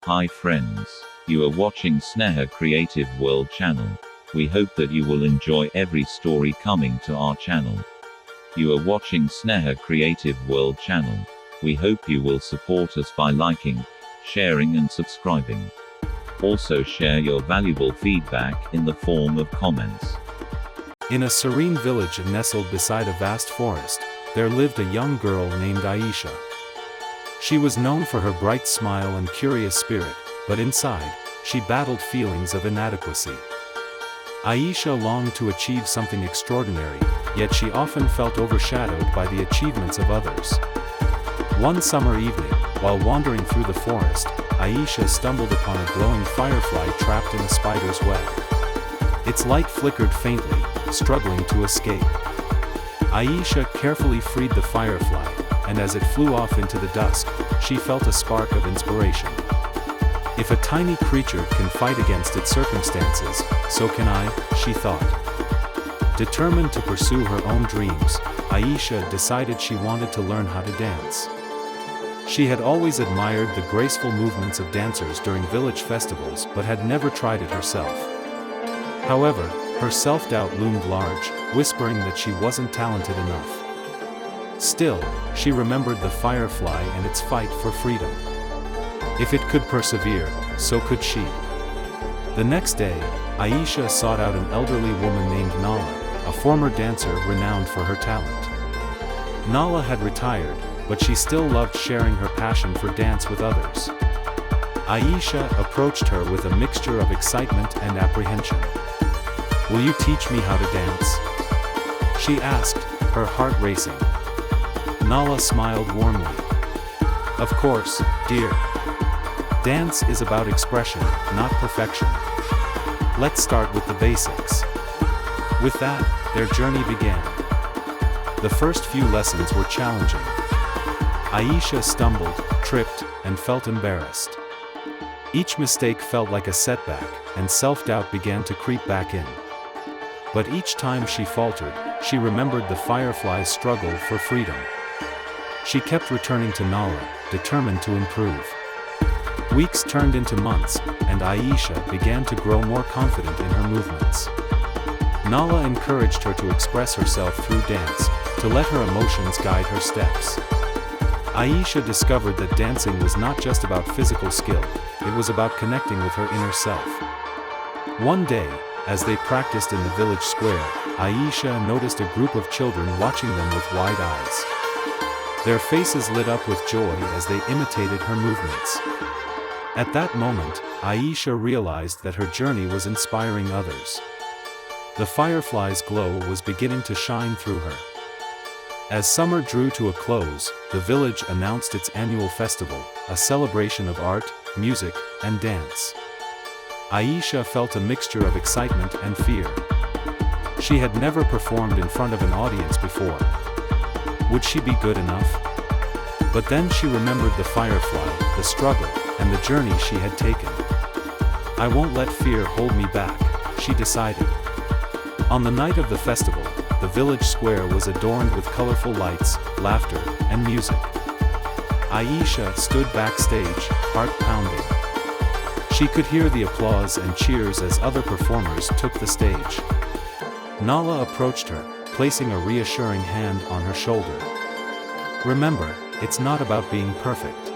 Hi friends. You are watching Sneha Creative World channel. We hope that you will enjoy every story coming to our channel. You are watching Sneha Creative World channel. We hope you will support us by liking, sharing and subscribing. Also share your valuable feedback in the form of comments. In a serene village nestled beside a vast forest, there lived a young girl named Aisha. She was known for her bright smile and curious spirit, but inside, she battled feelings of inadequacy. Aisha longed to achieve something extraordinary, yet she often felt overshadowed by the achievements of others. One summer evening, while wandering through the forest, Aisha stumbled upon a glowing firefly trapped in a spider's web. Its light flickered faintly, struggling to escape. Aisha carefully freed the firefly, and as it flew off into the dusk, she felt a spark of inspiration. If a tiny creature can fight against its circumstances, so can I, she thought. Determined to pursue her own dreams, Aisha decided she wanted to learn how to dance. She had always admired the graceful movements of dancers during village festivals but had never tried it herself. However, her self-doubt loomed large, whispering that she wasn't talented enough. Still, she remembered the firefly and its fight for freedom. If it could persevere, so could she. The next day, Aisha sought out an elderly woman named Nala, a former dancer renowned for her talent. Nala had retired, but she still loved sharing her passion for dance with others. Aisha approached her with a mixture of excitement and apprehension. "Will you teach me how to dance?" she asked, her heart racing. Nala smiled warmly. "Of course, dear. Dance is about expression, not perfection. Let's start with the basics." With that, their journey began. The first few lessons were challenging. Aisha stumbled, tripped, and felt embarrassed. Each mistake felt like a setback, and self-doubt began to creep back in. But each time she faltered, she remembered the firefly's struggle for freedom. She kept returning to Nala, determined to improve. Weeks turned into months, and Aisha began to grow more confident in her movements. Nala encouraged her to express herself through dance, to let her emotions guide her steps. Aisha discovered that dancing was not just about physical skill, it was about connecting with her inner self. One day, as they practiced in the village square, Aisha noticed a group of children watching them with wide eyes. Their faces lit up with joy as they imitated her movements. At that moment, Aisha realized that her journey was inspiring others. The firefly's glow was beginning to shine through her. As summer drew to a close, the village announced its annual festival, a celebration of art, music, and dance. Aisha felt a mixture of excitement and fear. She had never performed in front of an audience before. Would she be good enough? But then she remembered the firefly, the struggle, and the journey she had taken. "I won't let fear hold me back," she decided. On the night of the festival, the village square was adorned with colorful lights, laughter, and music. Aisha stood backstage, heart pounding. She could hear the applause and cheers as other performers took the stage. Nala approached her, placing a reassuring hand on her shoulder. "Remember, it's not about being perfect.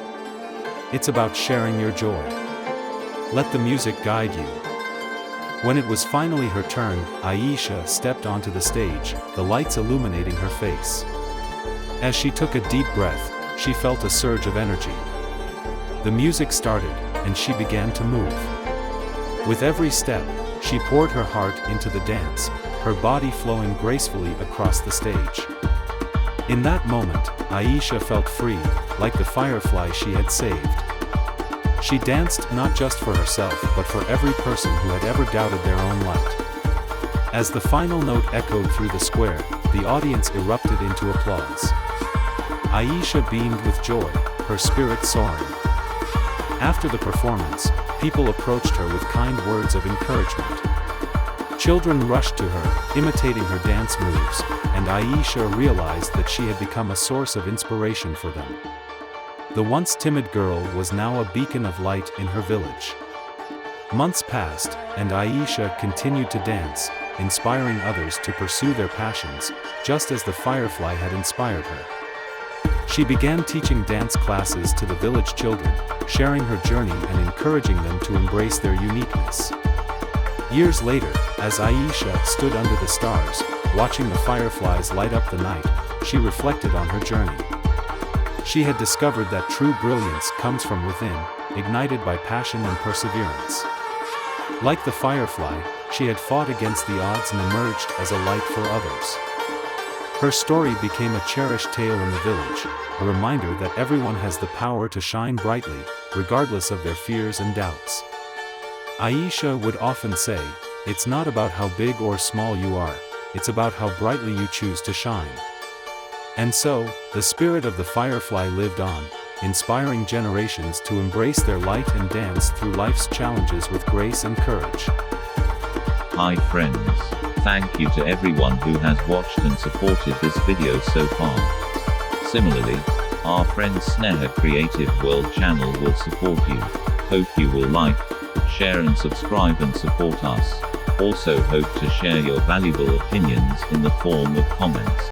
It's about sharing your joy. Let the music guide you." When it was finally her turn, Aisha stepped onto the stage, the lights illuminating her face. As she took a deep breath, she felt a surge of energy. The music started, and she began to move. With every step, she poured her heart into the dance, her body flowing gracefully across the stage. In that moment, Aisha felt free, like the firefly she had saved. She danced not just for herself but for every person who had ever doubted their own light. As the final note echoed through the square, the audience erupted into applause. Aisha beamed with joy, her spirit soaring. After the performance, people approached her with kind words of encouragement. Children rushed to her, imitating her dance moves, and Aisha realized that she had become a source of inspiration for them. The once timid girl was now a beacon of light in her village. Months passed, and Aisha continued to dance, inspiring others to pursue their passions, just as the firefly had inspired her. She began teaching dance classes to the village children, sharing her journey and encouraging them to embrace their uniqueness. Years later, as Aisha stood under the stars, watching the fireflies light up the night, she reflected on her journey. She had discovered that true brilliance comes from within, ignited by passion and perseverance. Like the firefly, she had fought against the odds and emerged as a light for others. Her story became a cherished tale in the village, a reminder that everyone has the power to shine brightly, regardless of their fears and doubts. Aisha would often say, "It's not about how big or small you are, it's about how brightly you choose to shine." And so, the spirit of the firefly lived on, inspiring generations to embrace their light and dance through life's challenges with grace and courage. Hi friends. Thank you to everyone who has watched and supported this video so far. Similarly, our friend Sneha Creative World channel will support you. Hope you will like, share and subscribe and support us. Also hope to share your valuable opinions in the form of comments.